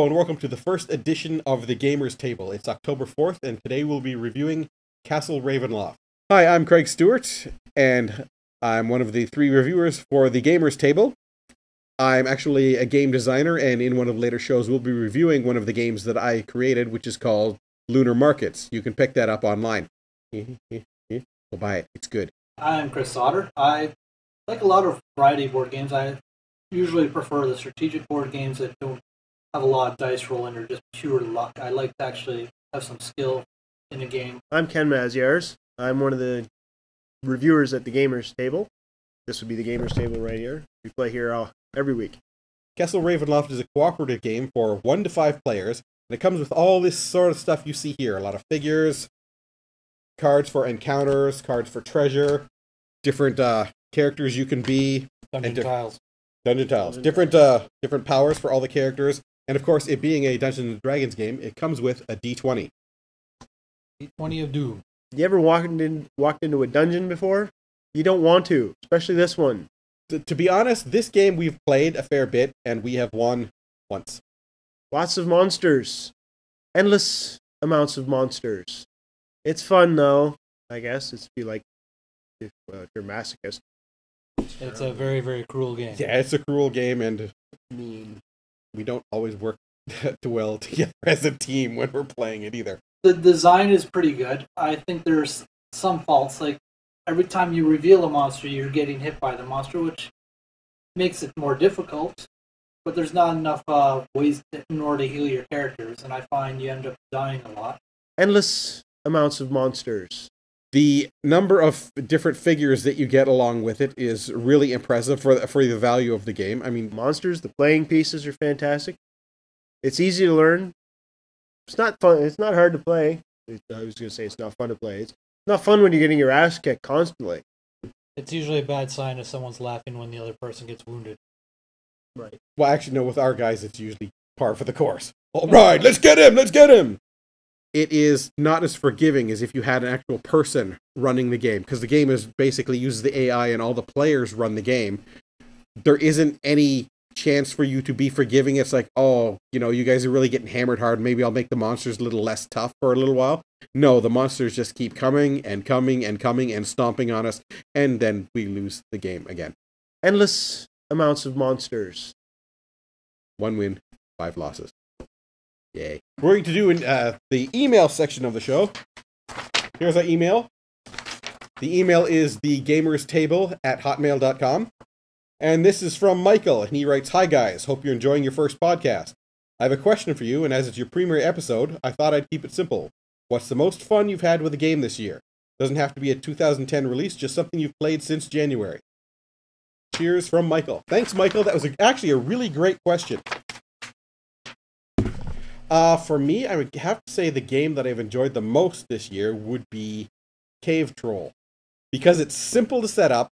Hello and welcome to the first edition of the Gamers Table. It's October 4th and today we'll be reviewing Castle Ravenloft. Hi, I'm Craig Stewart and I'm one of the 3 reviewers for the Gamers Table. I'm actually a game designer and in one of the later shows we'll be reviewing one of the games that I created, which is called Lunar Markets. You can pick that up online. Go buy it. It's good. I'm Chris Sauter. I like a lot of variety board games. I usually prefer the strategic board games that don't have a lot of dice rolling or just pure luck. I like to actually have some skill in a game. I'm Ken Maziers. I'm one of the reviewers at the Gamers Table. This would be the Gamers Table right here. We play here every week. Castle Ravenloft is a cooperative game for 1 to 5 players, and it comes with all this sort of stuff you see here. A lot of figures, cards for encounters, cards for treasure, different characters you can be. Dungeon tiles. Dungeon tiles. Different powers for all the characters. And of course, it being a Dungeons & Dragons game, it comes with a D20. D20 of Doom. You ever walked into a dungeon before? You don't want to, especially this one. To be honest, this game we've played a fair bit, and we have won once. Lots of monsters. Endless amounts of monsters. It's fun, though, I guess. If you're a masochist. It's a very, very cruel game. Yeah, it's a cruel game, and mean. We don't always work too well together as a team when we're playing it either. The design is pretty good. I think there's some faults, like every time you reveal a monster, you're getting hit by the monster, which makes it more difficult. But there's not enough ways in order to heal your characters, and I find you end up dying a lot. Endless amounts of monsters. The number of different figures that you get along with it is really impressive for the value of the game. I mean, monsters, the playing pieces are fantastic. It's easy to learn. It's not fun. It's not hard to play. I was going to say it's not fun to play. It's not fun when you're getting your ass kicked constantly. It's usually a bad sign if someone's laughing when the other person gets wounded. Right. Well, actually, no, with our guys, it's usually par for the course. All right, let's get him! Let's get him! It is not as forgiving as if you had an actual person running the game, because the game basically uses the AI and all the players run the game. There isn't any chance for you to be forgiving. It's like, oh, you guys are really getting hammered hard. Maybe I'll make the monsters a little less tough for a little while. No, the monsters just keep coming and coming and coming and stomping on us, and then we lose the game again. Endless amounts of monsters. 1 win, 5 losses. Yay. We're going to do in the email section of the show. Here's our email. The email is thegamerstable@hotmail.com. And this is from Michael, and he writes, "Hi guys, hope you're enjoying your first podcast. I have a question for you, and as it's your premiere episode, I thought I'd keep it simple. What's the most fun you've had with a game this year? Doesn't have to be a 2010 release, just something you've played since January. Cheers from Michael." Thanks, Michael. That was actually a really great question. For me, I would have to say the game that I've enjoyed the most this year would be Cave Troll. Because it's simple to set up,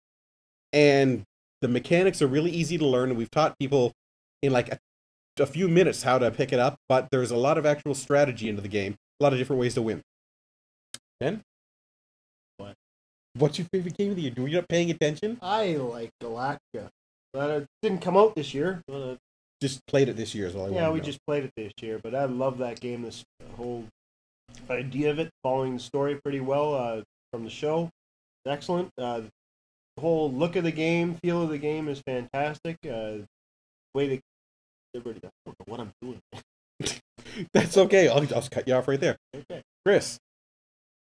and the mechanics are really easy to learn, and we've taught people in like a few minutes how to pick it up, but there's a lot of actual strategy into the game, a lot of different ways to win. Ben? What? What's your favorite game of the year? Were you not paying attention? I like Galactica. But it didn't come out this year. Just played it this year is all I want to know. Yeah, we just played it this year, but I love that game. This whole idea of it, following the story pretty well from the show. It's excellent. The whole look of the game, feel of the game is fantastic. Way they I don't know what I'm doing. That's okay. I'll just cut you off right there. Okay. Chris?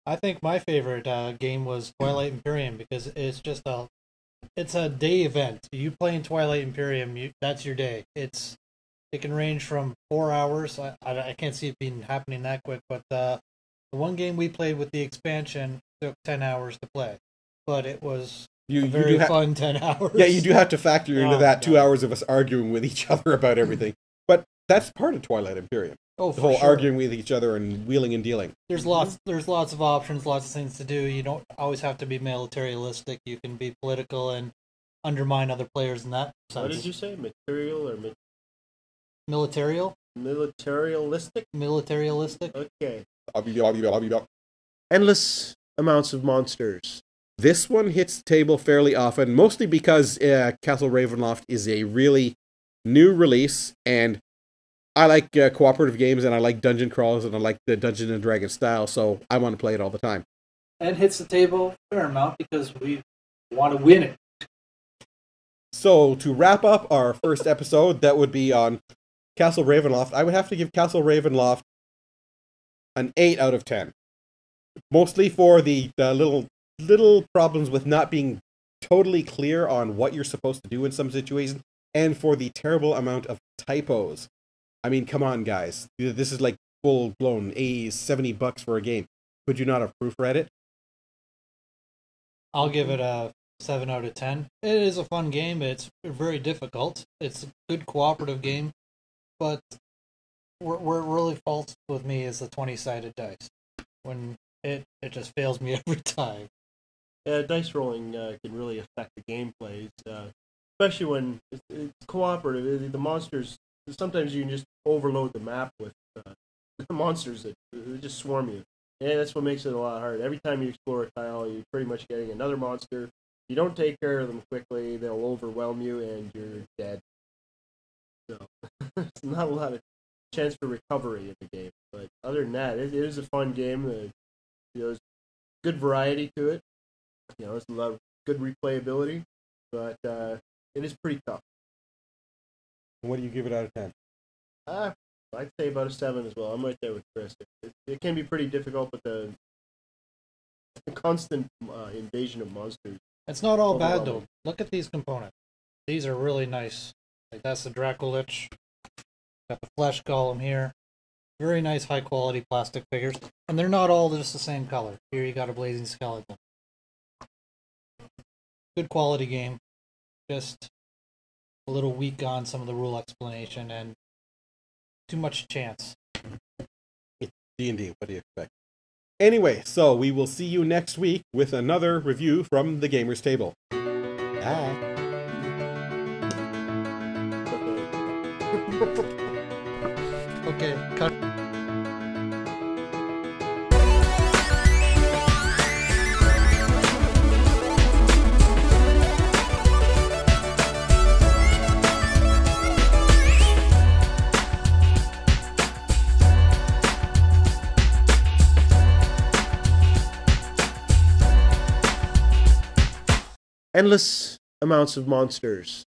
I think my favorite game was Twilight Imperium because it's just it's a day event. You play in Twilight Imperium, that's your day. It can range from 4 hours. I can't see it being happening that quick, but the one game we played with the expansion took 10 hours to play. But it was a very fun 10 hours. Yeah, you do have to factor into that 2 hours of us arguing with each other about everything. But that's part of Twilight Imperium. Oh, the whole arguing with each other and wheeling and dealing. There's lots of options, lots of things to do. You don't always have to be militaristic. You can be political and undermine other players in that sense. What did you say? Material or militarial? Militaristic? Militaristic. Okay. Endless amounts of monsters. This one hits the table fairly often, mostly because Castle Ravenloft is a really new release, and I like cooperative games, and I like dungeon crawls, and I like the Dungeons and Dragons style, so I want to play it all the time. And hits the table a fair amount because we want to win it. So, to wrap up our first episode, that would be on Castle Ravenloft. I would have to give Castle Ravenloft an 8 out of 10. Mostly for the little problems with not being totally clear on what you're supposed to do in some situations, and for the terrible amount of typos. I mean, come on, guys. This is like full-blown $70 for a game. Could you not have proofread it? I'll give it a 7 out of 10. It is a fun game. It's very difficult. It's a good cooperative game. But where it really faults with me is the 20-sided dice. When it just fails me every time. Dice rolling can really affect the gameplay, especially when it's cooperative. The monsters, sometimes you can just overload the map with monsters that just swarm you. And that's what makes it a lot harder. Every time you explore a tile, you're pretty much getting another monster. If you don't take care of them quickly, they'll overwhelm you and you're dead. So, there's not a lot of chance for recovery in the game. But other than that, it is a fun game. There's good variety to it. There's a lot of good replayability, but it is pretty tough. What do you give it out of 10? I'd say about a 7 as well. I'm right there with Chris. It can be pretty difficult, but the constant invasion of monsters. It's not all bad, though. Look at these components. These are really nice. Like, that's the Dracolich. Got the flesh golem here. Very nice, high-quality plastic figures. And they're not all just the same color. Here you got a blazing skeleton. Good quality game. Just a little weak on some of the rule explanation and too much chance. It's D&D. What do you expect? Anyway, so we will see you next week with another review from the Gamers Table. Bye. Okay, cut. Endless amounts of monsters.